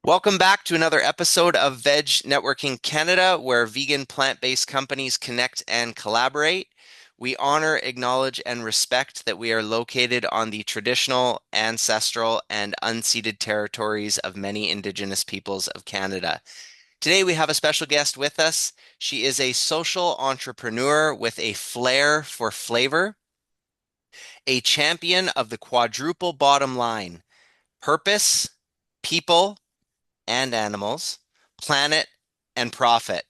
Welcome back to another episode of Veg Networking Canada, where vegan plant-based companies connect and collaborate. We honor, acknowledge, and respect that we are located on the traditional, ancestral, and unceded territories of many Indigenous peoples of Canada. Today, we have a special guest with us. She is a social entrepreneur with a flair for flavor, a champion of the quadruple bottom line: purpose, people, and animals, planet, and profit.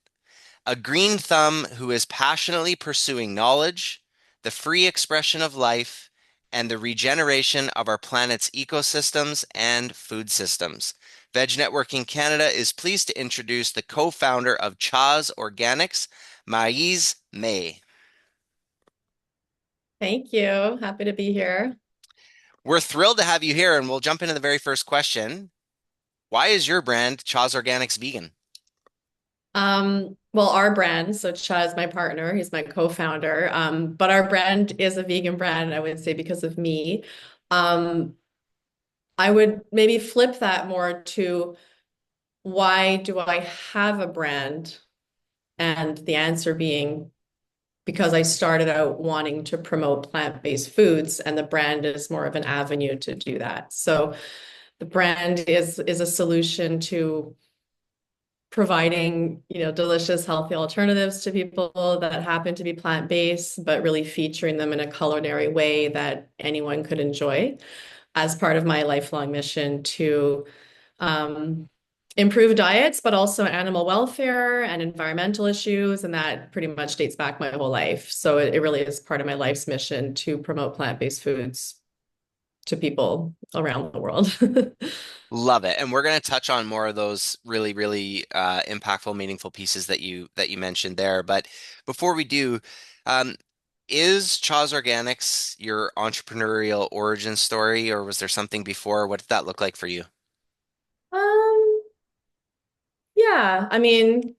A green thumb who is passionately pursuing knowledge, the free expression of life, and the regeneration of our planet's ecosystems and food systems. Veg Networking Canada is pleased to introduce the co-founder of Chaz Organics, Marise May. Thank you. Happy to be here. We're thrilled to have you here, and we'll jump into the very first question. Why is your brand Chaz Organics vegan? Well, our brand, so Cha is my partner, he's my co-founder. But our brand is a vegan brand, I would say, because of me. Um, I would maybe flip that more to why do I have a brand? And the answer being because I started out wanting to promote plant-based foods, and the brand is more of an avenue to do that. So the brand is a solution to providing, delicious, healthy alternatives to people that happen to be plant-based, but really featuring them in a culinary way that anyone could enjoy as part of my lifelong mission to um, improve diets, but also animal welfare and environmental issues. And that pretty much dates back my whole life. So it really is part of my life's mission to promote plant-based foods to people around the world. Love it. And we're going to touch on more of those really impactful, meaningful pieces that you mentioned there. But before we do, um, is Chaz Organics your entrepreneurial origin story, or was there something before? What did that look like for you? Um, yeah, I mean,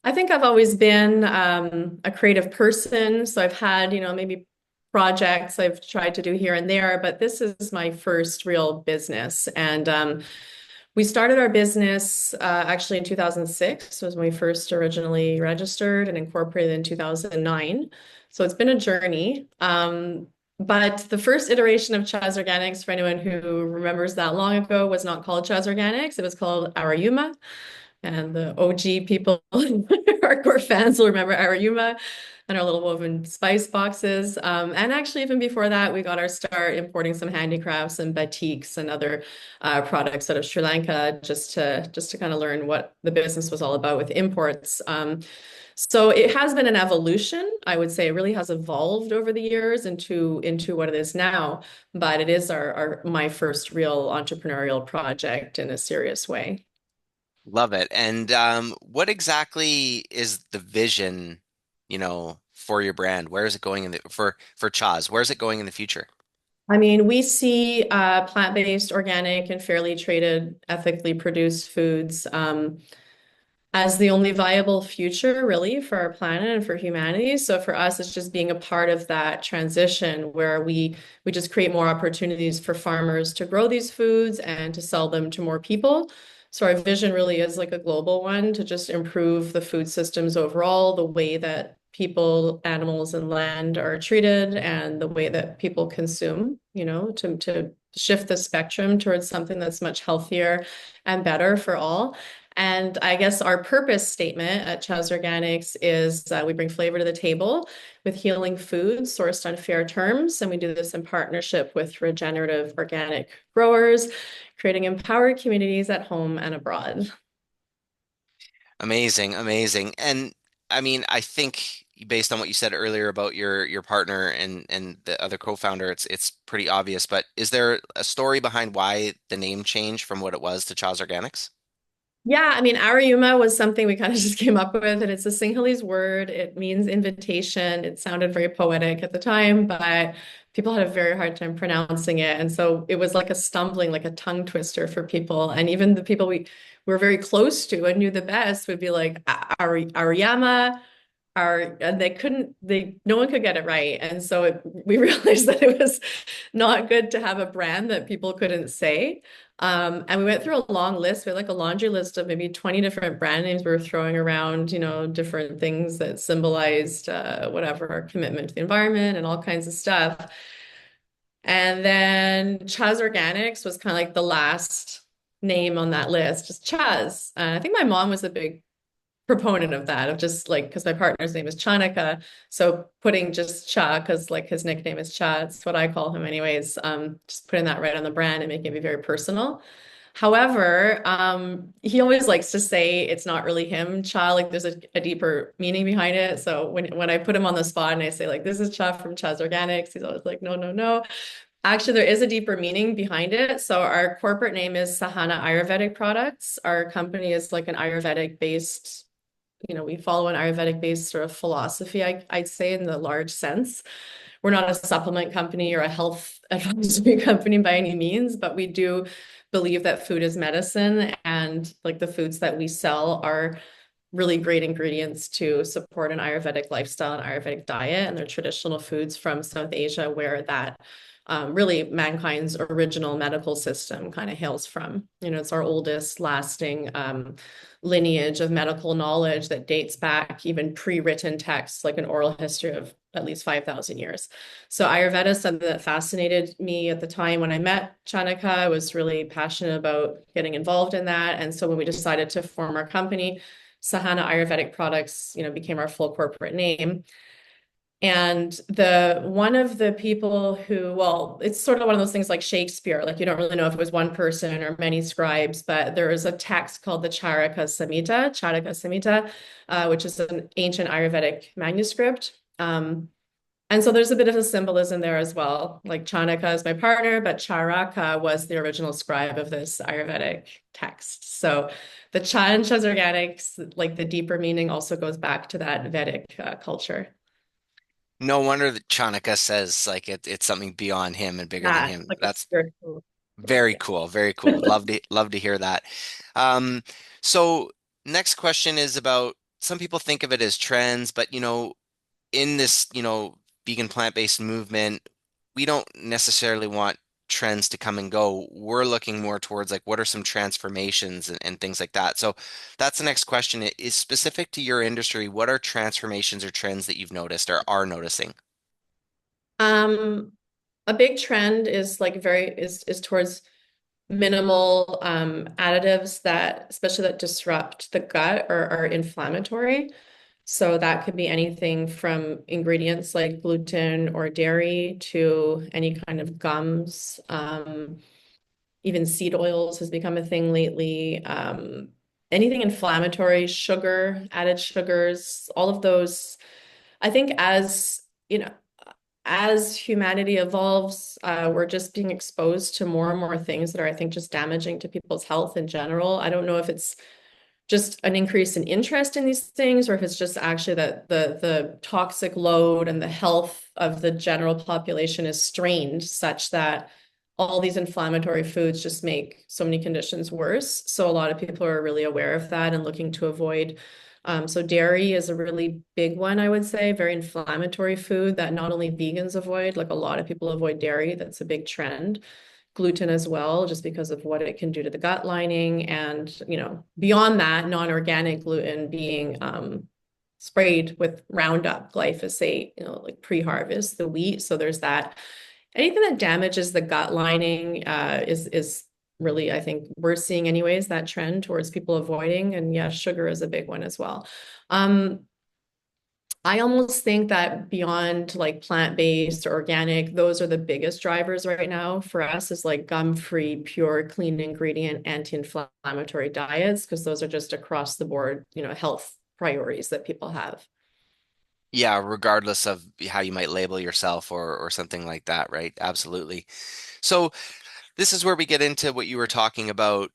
I think I've always been a creative person. So I've had, maybe projects I've tried to do here and there, but this is my first real business. And we started our business actually in 2006 was when we first originally registered and incorporated in 2009. So it's been a journey. But the first iteration of Chaz Organics, for anyone who remembers that long ago, was not called Chaz Organics. It was called Arayuma. And the OG people, hardcore fans will remember Arayuma and our little woven spice boxes. And actually, even before that, we got our start importing some handicrafts and batiks and other products out of Sri Lanka just to kind of learn what the business was all about with imports. So it has been an evolution. I would say it really has evolved over the years into what it is now. But it is our my first real entrepreneurial project in a serious way. Love it. And what exactly is the vision, for your brand? Where is it going for Chaz? Where is it going in the future? I mean, we see plant-based, organic, and fairly traded, ethically produced foods as the only viable future, really, for our planet and for humanity. So for us, it's just being a part of that transition where we just create more opportunities for farmers to grow these foods and to sell them to more people. So our vision really is like a global one to just improve the food systems overall, the way that people, animals, and land are treated, and the way that people consume, to shift the spectrum towards something that's much healthier and better for all. And I guess our purpose statement at Chaz Organics is we bring flavor to the table with healing foods sourced on fair terms. And we do this in partnership with regenerative organic growers, creating empowered communities at home and abroad. Amazing, amazing. And I mean, I think based on what you said earlier about your partner and the other co-founder, it's pretty obvious. But is there a story behind why the name changed from what it was to Chaz Organics? Yeah, I mean, Arayuma was something we kind of just came up with, and it's a Sinhalese word. It means invitation. It sounded very poetic at the time, but people had a very hard time pronouncing it. And so it was like a stumbling, like a tongue twister for people. And even the people we were very close to and knew the best would be like Ariyama and no one could get it right. And so we realized that it was not good to have a brand that people couldn't say. And we went through a long list. We had like a laundry list of maybe 20 different brand names we were throwing around, different things that symbolized whatever, our commitment to the environment and all kinds of stuff. And then Chaz Organics was kind of like the last name on that list, just Chaz. I think my mom was a big proponent of that, of just like, because my partner's name is Chanaka. So putting just Cha, because like his nickname is Cha, it's what I call him anyways. Just putting that right on the brand and making it very personal. However, he always likes to say it's not really him, Cha, like there's a deeper meaning behind it. So when I put him on the spot and I say like, this is Cha from Chaz Organics, he's always like, no, no, no. Actually, there is a deeper meaning behind it. So our corporate name is Sahana Ayurvedic Products. Our company is like an Ayurvedic based, we follow an Ayurvedic based sort of philosophy, I'd say in the large sense. We're not a supplement company or a health advisory company by any means, but we do believe that food is medicine, and like the foods that we sell are really great ingredients to support an Ayurvedic lifestyle and Ayurvedic diet. And they're traditional foods from South Asia where that really mankind's original medical system kind of hails from. It's our oldest lasting lineage of medical knowledge that dates back even pre-written texts, like an oral history of at least 5,000 years. So Ayurveda is something that fascinated me at the time when I met Chanaka. I was really passionate about getting involved in that. And so when we decided to form our company, Sahana Ayurvedic Products, became our full corporate name. And one of the people well, it's sort of one of those things like Shakespeare, like you don't really know if it was one person or many scribes, but there is a text called the Charaka Samhita, which is an ancient Ayurvedic manuscript. And so there's a bit of a symbolism there as well. Like Chanaka is my partner, but Charaka was the original scribe of this Ayurvedic text. So the Cha and Cha's Organics, like the deeper meaning also goes back to that Vedic culture. No wonder that Chanaka says like it's something beyond him and bigger than Yeah, him. like a That's spiritual. very Yeah. cool. Very cool. Love to hear that. Um, so next question is about some people think of it as trends, but in this, vegan plant-based movement, we don't necessarily want trends to come and go. We're looking more towards like what are some transformations and things like that. So that's the next question. It is specific to your industry. What are transformations or trends that you've noticed or are noticing? Um, a big trend is like is towards minimal additives that especially that disrupt the gut or are inflammatory. So that could be anything from ingredients like gluten or dairy to any kind of gums. Even seed oils has become a thing lately. Anything inflammatory, sugar, added sugars, all of those. I think as humanity evolves, we're just being exposed to more and more things that are, I think, just damaging to people's health in general. I don't know if it's just an increase in interest in these things, or if it's just actually that the toxic load and the health of the general population is strained such that all these inflammatory foods just make so many conditions worse. So a lot of people are really aware of that and looking to avoid. So dairy is a really big one, I would say, very inflammatory food that not only vegans avoid, like a lot of people avoid dairy. That's a big trend. Gluten as well, just because of what it can do to the gut lining. And, beyond that, non-organic gluten being sprayed with Roundup, glyphosate, like pre-harvest, the wheat. So there's that. Anything that damages the gut lining is really, I think we're seeing anyways, that trend towards people avoiding. And yeah, sugar is a big one as well. Um, I almost think that beyond like plant-based or organic, those are the biggest drivers right now for us is like gum-free, pure, clean ingredient, anti-inflammatory diets, because those are just across the board, health priorities that people have. Yeah, regardless of how you might label yourself or something like that, right? Absolutely. So this is where we get into what you were talking about,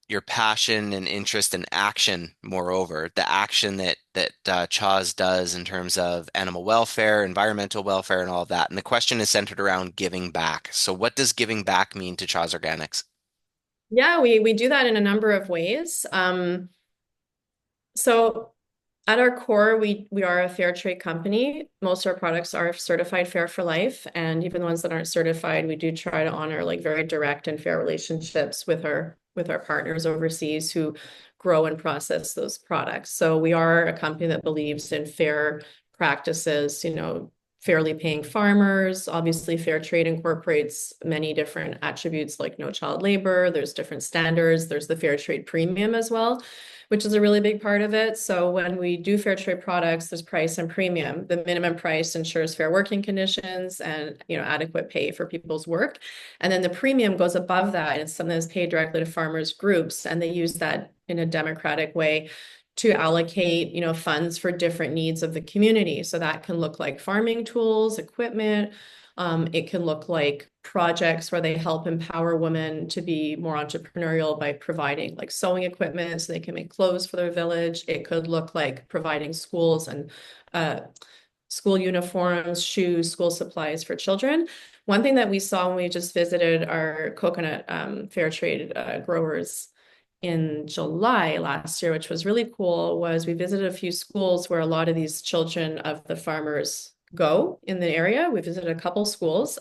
your passion and interest in action, moreover, the action that Chaz does in terms of animal welfare, environmental welfare, and all of that. And the question is centered around giving back. So what does giving back mean to Chaz Organics? Yeah, we do that in a number of ways. So At our core, we are a fair trade company. Most of our products are certified fair for life, and even the ones that aren't certified, we do try to honor like very direct and fair relationships with our partners overseas who grow and process those products. So we are a company that believes in fair practices, fairly paying farmers. Obviously, fair trade incorporates many different attributes like no child labor. There's different standards. There's the fair trade premium as well, which is a really big part of it. So when we do fair trade products, there's price and premium. The minimum price ensures fair working conditions and adequate pay for people's work. And then the premium goes above that. It's something that's paid directly to farmers groups, and they use that in a democratic way to allocate, funds for different needs of the community. So that can look like farming tools, equipment. It can look like projects where they help empower women to be more entrepreneurial by providing like sewing equipment so they can make clothes for their village. It could look like providing schools and uh, school uniforms, shoes, school supplies for children. One thing that we saw when we just visited our coconut fair trade growers in July last year, which was really cool, was we visited a few schools where a lot of these children of the farmers go in the area. We visited a couple schools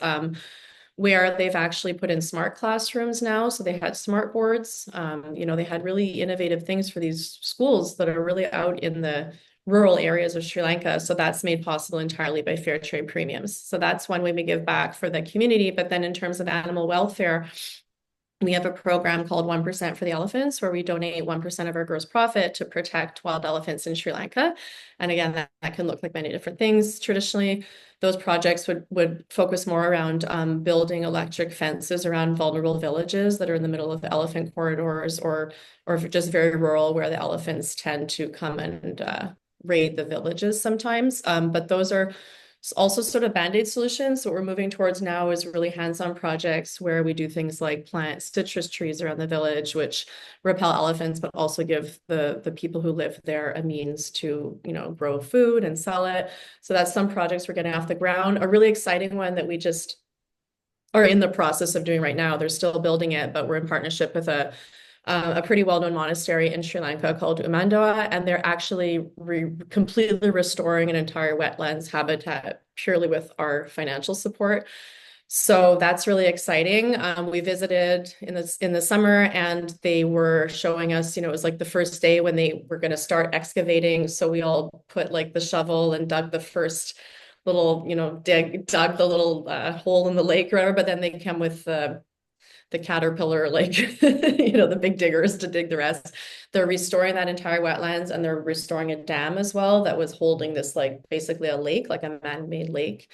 where they've actually put in smart classrooms now. So they had smart boards. They had really innovative things for these schools that are really out in the rural areas of Sri Lanka. So that's made possible entirely by fair trade premiums. So that's one way we give back for the community. But then in terms of animal welfare, we have a program called 1% for the elephants, where we donate 1% of our gross profit to protect wild elephants in Sri Lanka. And again, that can look like many different things. Traditionally, those projects would focus more around building electric fences around vulnerable villages that are in the middle of the elephant corridors, or just very rural where the elephants tend to come and raid the villages sometimes. But those are also sort of band-aid solutions. So what we're moving towards now is really hands-on projects where we do things like plant citrus trees around the village, which repel elephants, but also give the people who live there a means to, grow food and sell it. So that's some projects we're getting off the ground. A really exciting one that we just are in the process of doing right now. They're still building it, but we're in partnership with a pretty well-known monastery in Sri Lanka called Umandoa, and they're actually completely restoring an entire wetlands habitat purely with our financial support. So that's really exciting. We visited in the summer, and they were showing us, it was like the first day when they were going to start excavating. So we all put like the shovel and dug the first little, dug the little hole in the lake or whatever. But then they come with the caterpillar, like, the big diggers to dig the rest. They're restoring that entire wetlands, and they're restoring a dam as well that was holding this, like, basically a lake, like a man-made lake.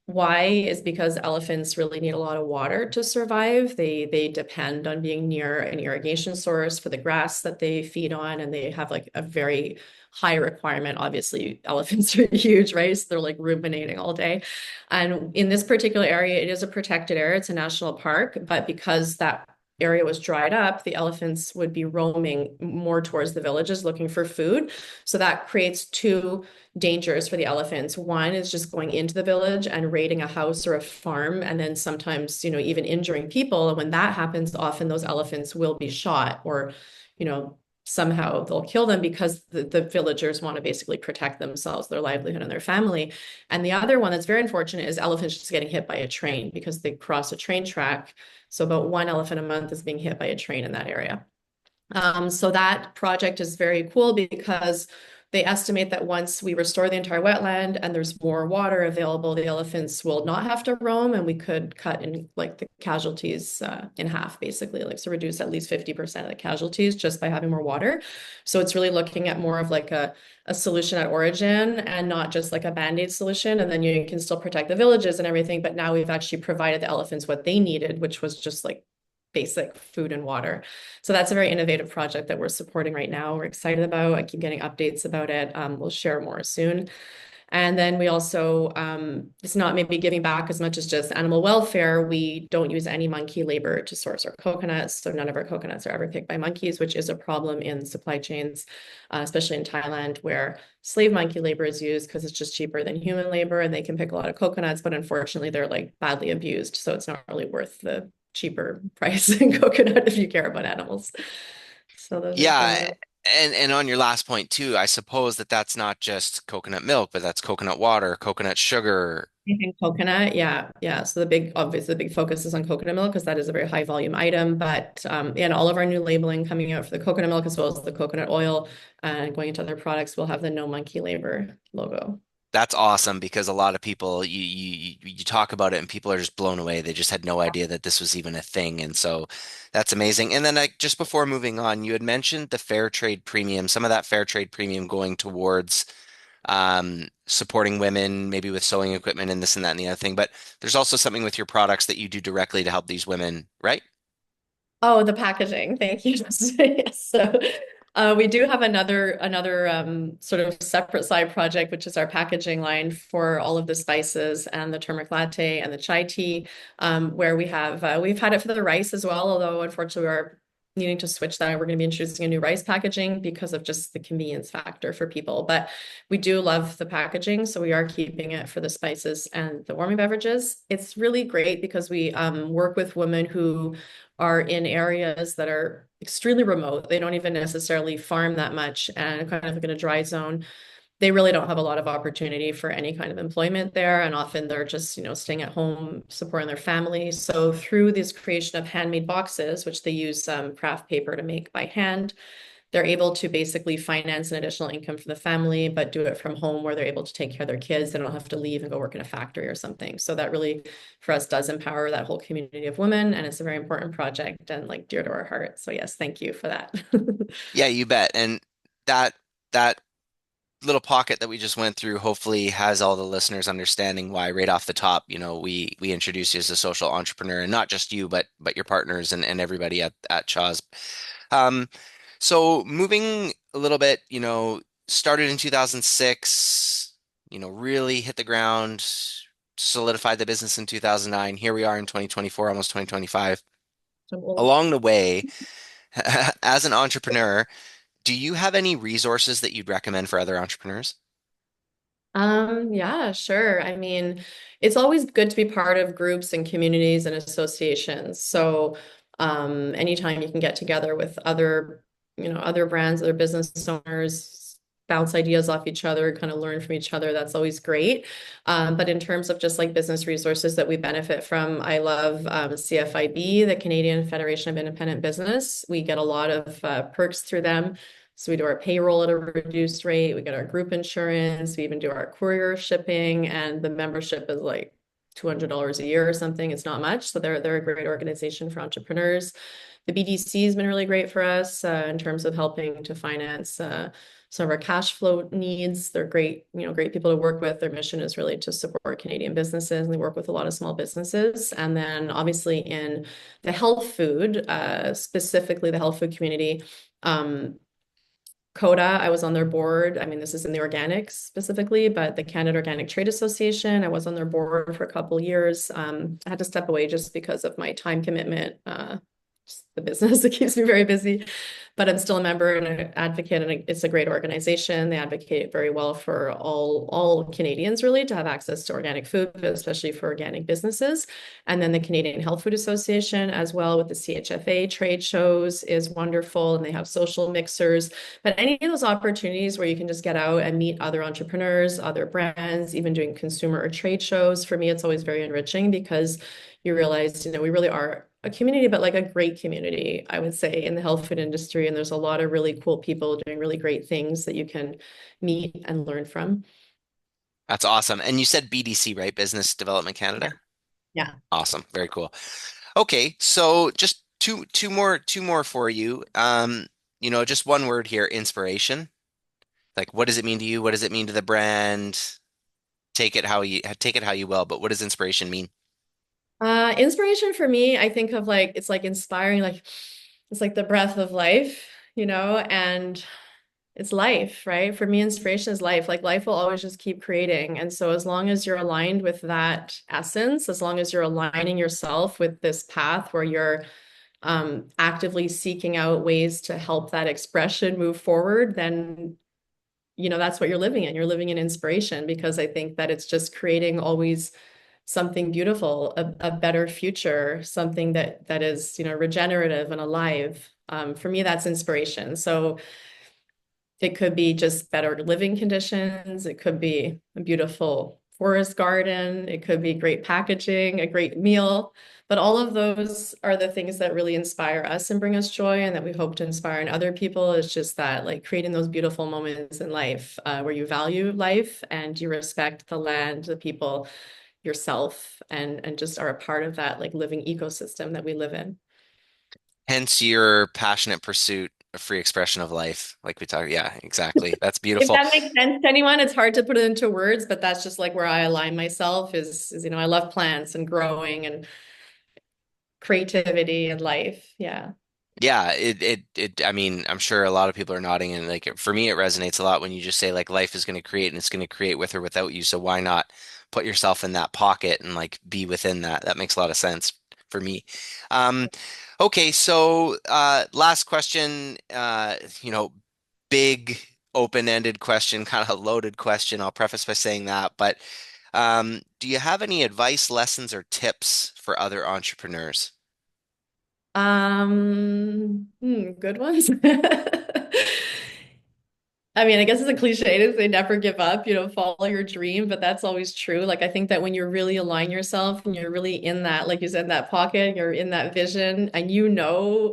Why is because elephants really need a lot of water to survive. They depend on being near an irrigation source for the grass that they feed on, and they have like a very high requirement. Obviously, elephants are huge, right? So they're like ruminating all day. And in this particular area, it is a protected area. It's a national park, but because that area was dried up, the elephants would be roaming more towards the villages looking for food. So that creates two dangers for the elephants. One is just going into the village and raiding a house or a farm, and then sometimes, even injuring people. And when that happens, often those elephants will be shot, or, somehow they'll kill them because the villagers want to basically protect themselves, their livelihood, and their family. And the other one that's very unfortunate is elephants just getting hit by a train because they cross a train track. So about one elephant a month is being hit by a train in that area. So that project is very cool because they estimate that once we restore the entire wetland and there's more water available, the elephants will not have to roam, and we could cut in like the casualties in half, basically, like so reduce at least 50% of the casualties just by having more water. So it's really looking at more of like a solution at origin and not just like a band-aid solution. And then you can still protect the villages and everything, but now we've actually provided the elephants what they needed, which was just like basic food and water. So that's a very innovative project that we're supporting right now. We're excited about. I keep getting updates about it. We'll share more soon. And then we also, it's not maybe giving back as much as just animal welfare. We don't use any monkey labor to source our coconuts. So none of our coconuts are ever picked by monkeys, which is a problem in supply chains, especially in Thailand, where slave monkey labor is used because it's just cheaper than human labor, and they can pick a lot of coconuts, but unfortunately they're like badly abused. So it's not really worth the cheaper price in coconut if you care about animals. So those are some of Yeah, them. And on your last point too, I suppose that that's not just coconut milk, but that's coconut water, coconut sugar. Anything coconut, yeah, yeah. So obviously, the big focus is on coconut milk because that is a very high volume item. But and all of our new labeling coming out for the coconut milk as well as the coconut oil and going into other products will have the no monkey labor logo. That's awesome because a lot of people you talk about it and people are just blown away. They just had no idea that this was even a thing, and so that's amazing. And then just before moving on, you had mentioned the fair trade premium, some of that fair trade premium going towards supporting women, maybe with sewing equipment and this and that and the other thing. But there's also something with your products that you do directly to help these women, right? Oh, the packaging. Thank you. Yes. So we do have another sort of separate side project, which is our packaging line for all of the spices and the turmeric latte and the chai tea, where we've had it for the rice as well, although unfortunately we are needing to switch that. We're going to be introducing a new rice packaging because of just the convenience factor for people. But we do love the packaging, so we are keeping it for the spices and the warming beverages. It's really great because we work with women who are in areas that are extremely remote. They don't even necessarily farm that much and kind of like in a dry zone. They really don't have a lot of opportunity for any kind of employment there. And often they're just, staying at home, supporting their family. So through this creation of handmade boxes, which they use craft paper to make by hand, they're able to basically finance an additional income for the family, but do it from home where they're able to take care of their kids. They don't have to leave and go work in a factory or something. So that really, for us, does empower that whole community of women. And it's a very important project and like dear to our heart. So yes, thank you for that. Yeah, you bet. And that little pocket that we just went through hopefully has all the listeners understanding why right off the top, we introduce you as a social entrepreneur and not just you, but your partners and everybody at Chaw's. Um, so moving a little bit, started in 2006, really hit the ground, solidified the business in 2009. Here we are in 2024, almost 2025. So, Along the way, as an entrepreneur, do you have any resources that you'd recommend for other entrepreneurs? yeah, sure. I mean, it's always good to be part of groups and communities and associations. So, anytime you can get together with other brands, other business owners, bounce ideas off each other, kind of learn from each other, that's always great. But in terms of just like business resources that we benefit from, I love CFIB, the Canadian Federation of Independent Business. We get a lot of perks through them. So we do our payroll at a reduced rate. We get our group insurance. We even do our courier shipping, and the membership is like $200 a year or something. It's not much. So they're a great organization for entrepreneurs. The BDC has been really great for us in terms of helping to finance some of our cash flow needs. They're great, great people to work with. Their mission is really to support Canadian businesses, and they work with a lot of small businesses. And then obviously in the health food, specifically the health food community, CODA, I was on their board. I mean, this is in the organics specifically, but the Canada Organic Trade Association, I was on their board for a couple of years. I had to step away just because of my time commitment, just the business that keeps me very busy. But I'm still a member and an advocate, and it's a great organization. They advocate very well for all Canadians really to have access to organic food, especially for organic businesses. And then the Canadian Health Food Association, as well with the CHFA trade shows, is wonderful, and they have social mixers. But any of those opportunities where you can just get out and meet other entrepreneurs, other brands, even doing consumer or trade shows, for me, it's always very enriching because you realize, we really are a community, but like a great community, I would say, in the health food industry. And there's a lot of really cool people doing really great things that you can meet and learn from. That's awesome. And you said BDC, right? Business Development Yeah. Canada? Yeah. Awesome. Very cool. Okay, so just two more for you. Just one word here, inspiration. Like what does it mean to you? What does it mean to the brand? Take it how you will, but what does inspiration mean? Inspiration for me, I think of like it's like inspiring, like it's like the breath of life, and it's life, right? For me, inspiration is life. Like life will always just keep creating. And so as long as you're aligned with that essence, as long as you're aligning yourself with this path where you're actively seeking out ways to help that expression move forward, then that's what you're living in. You're living in inspiration because I think that it's just creating always something beautiful, a better future, something that is, regenerative and alive. For me, that's inspiration. So It could be just better living conditions. It could be a beautiful forest garden. It could be great packaging, a great meal. But all of those are the things that really inspire us and bring us joy, and that we hope to inspire in other people. It's just that, like, creating those beautiful moments in life where you value life and you respect the land, the people, yourself, and just are a part of that like living ecosystem that we live in. Hence your passionate pursuit of free expression of life, like we talked. Yeah, exactly. That's If beautiful. that makes sense to anyone, it's hard to put it into words, but that's just like where I align myself is, I love plants and growing and creativity and life. Yeah. Yeah, I mean, I'm sure a lot of people are nodding, and like for me, it resonates a lot when you just say like life is going to create and it's going to create with or without you. So why not put yourself in that pocket and like be within that? That makes a lot of sense for me. Um, okay, so last question, big open-ended question, kind of a loaded question. I'll preface by saying that, but do you have any advice, lessons, or tips for other entrepreneurs? Good ones. I mean, I guess it's a cliche to say never give up, follow your dream, but that's always true. Like, I think that when you really align yourself and you're really in that, like you said, that pocket, you're in that vision, and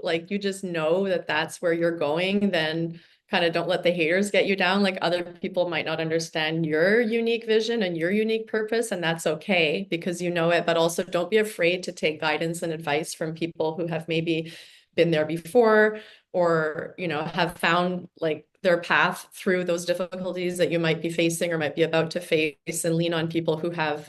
like, you just know that that's where you're going, then kind of don't let the haters get you down. Like, other people might not understand your unique vision and your unique purpose, and that's okay because you know it. But also, don't be afraid to take guidance and advice from people who have maybe been there before, or have found like their path through those difficulties that you might be facing or might be about to face, and lean on people who have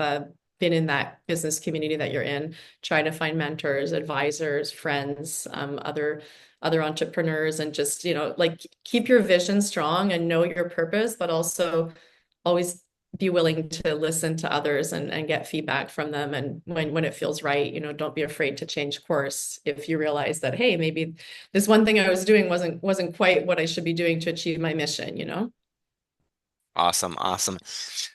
been in that business community that you're in. Try to find mentors, advisors, friends, other entrepreneurs, and just like, keep your vision strong and know your purpose, but also always be willing to listen to others and get feedback from them. And when it feels right, don't be afraid to change course if you realize that, hey, maybe this one thing I was doing wasn't quite what I should be doing to achieve my mission. Awesome, awesome.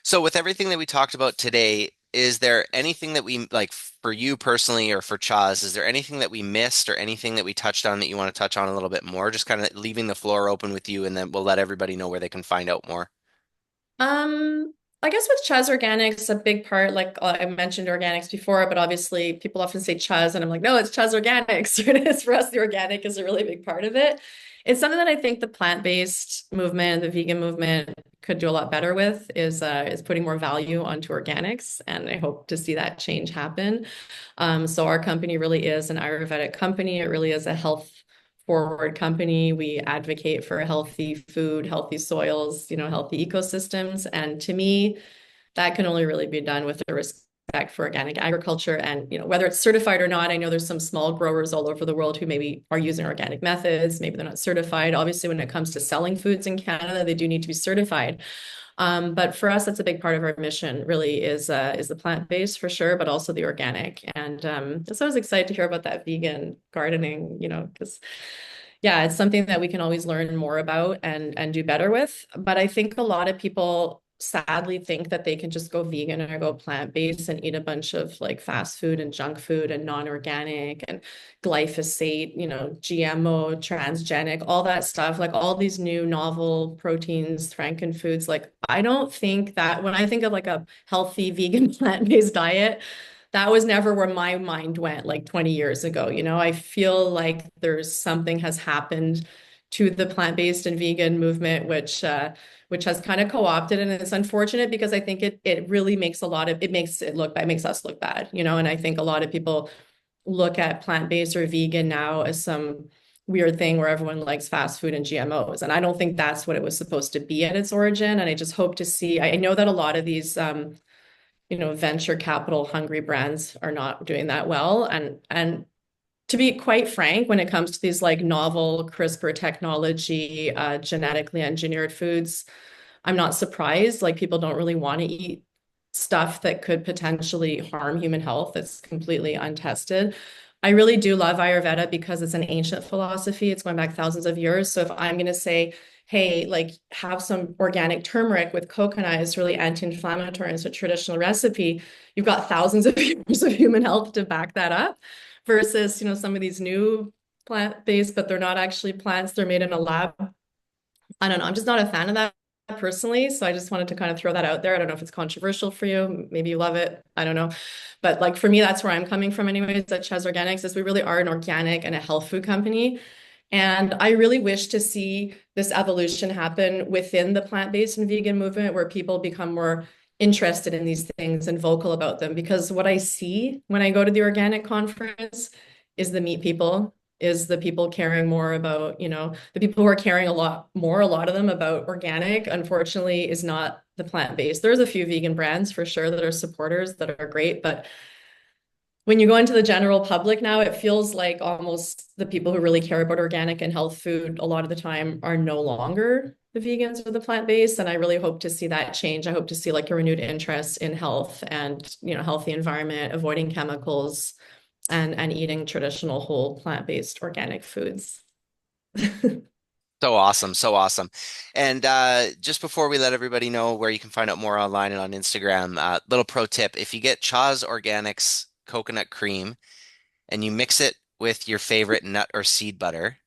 So with everything that we talked about today, is there anything that we like for you personally or for Chaz, is there anything that we missed or anything that we touched on that you want to touch on a little bit more? Just kind of leaving the floor open with you, and then we'll let everybody know where they can find out more. Um, I guess with Chuz Organics, a big part, like I mentioned organics before, but obviously people often say Chuz, and I'm like, no, it's Chuz Organics. It is for us. The organic is a really big part of it. It's something that I think the plant-based movement, the vegan movement, could do a lot better with, is putting more value onto organics, and I hope to see that change happen. So our company really is an Ayurvedic company. It really is a health forward company. We advocate for healthy food, healthy soils, healthy ecosystems. And to me, that can only really be done with the respect for organic agriculture. And, whether it's certified or not, I know there's some small growers all over the world who maybe are using organic methods. Maybe they're not certified. Obviously, when it comes to selling foods in Canada, they do need to be certified. But for us, that's a big part of our mission, really, is the plant-based for sure, but also the organic. And so I was excited to hear about that vegan gardening, because yeah, it's something that we can always learn more about and do better with. But I think a lot of people sadly think that they can just go vegan or go plant-based and eat a bunch of like fast food and junk food and non-organic and glyphosate, GMO, transgenic, all that stuff, like all these new novel proteins, frankenfoods. Like, I don't think that when I think of like a healthy vegan plant-based diet, that was never where my mind went like 20 years ago. I feel like there's something has happened to the plant-based and vegan movement, which has kind of co-opted, and it's unfortunate because I think it really makes it makes it look bad, it makes us look bad, and I think a lot of people look at plant-based or vegan now as some weird thing where everyone likes fast food and GMOs. And I don't think that's what it was supposed to be at its origin. And I just hope to see, I know that a lot of these venture capital hungry brands are not doing that well. And to be quite frank, when it comes to these like novel CRISPR technology, genetically engineered foods, I'm not surprised. Like, people don't really want to eat stuff that could potentially harm human health. It's completely untested. I really do love Ayurveda because it's an ancient philosophy. It's going back thousands of years. So if I'm going to say, hey, like, have some organic turmeric with coconut, it's really anti-inflammatory, and it's a traditional recipe, you've got thousands of years of human health to back that up, versus, some of these new plant-based, but they're not actually plants. They're made in a lab I don't know. I'm just not a fan of that personally. So I just wanted to kind of throw that out there. I don't know if it's controversial for you. Maybe you love it. I don't know. But like for me, that's where I'm coming from anyways at Chaz Organics is we really are an organic and a health food company. And I really wish to see this evolution happen within the plant-based and vegan movement where people become more interested in these things and vocal about them. Because what I see when I go to the organic conference is the meat people, is the people caring more about, the people who are caring a lot more, a lot of them about organic, unfortunately, is not the plant-based. There's a few vegan brands for sure that are supporters that are great, but when you go into the general public now, it feels like almost the people who really care about organic and health food a lot of the time are no longer the vegans or the plant-based. And I really hope to see that change. I hope to see like a renewed interest in health and, healthy environment, avoiding chemicals and eating traditional whole plant-based organic foods. So awesome, so awesome. And just before we let everybody know where you can find out more online and on Instagram, little pro tip, if you get Chaz Organics coconut cream and you mix it with your favorite nut or seed butter,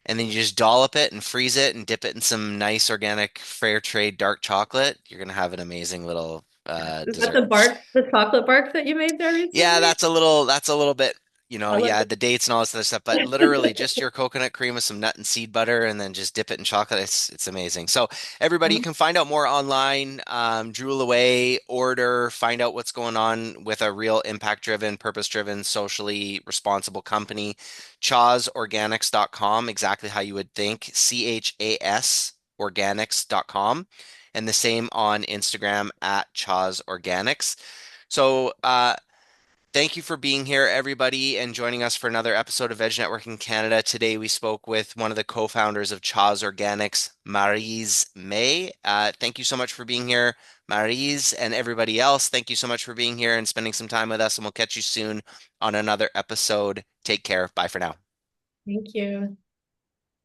and then you just dollop it and freeze it and dip it in some nice organic fair trade dark chocolate, you're gonna have an amazing little Is that dessert. the chocolate bark that you made there Yeah, recently? that's a little bit, I'll look yeah, at the dates and all this other stuff, but literally just your coconut cream with some nut and seed butter and then just dip it in chocolate. It's amazing. So everybody, you it. can find out more online, drool away, order, find out what's going on with a real impact-driven, purpose-driven, socially responsible company. Chazorganics.com, exactly how you would think. CHAS organics.com. And the same on Instagram at Chaz Organics. So, thank you for being here, everybody, and joining us for another episode of Veg Network in Canada. Today, we spoke with one of the co-founders of Chaz Organics, Marise May. Thank you so much for being here, Marise, and everybody else. Thank you so much for being here and spending some time with us, and we'll catch you soon on another episode. Take care. Bye for now. Thank you.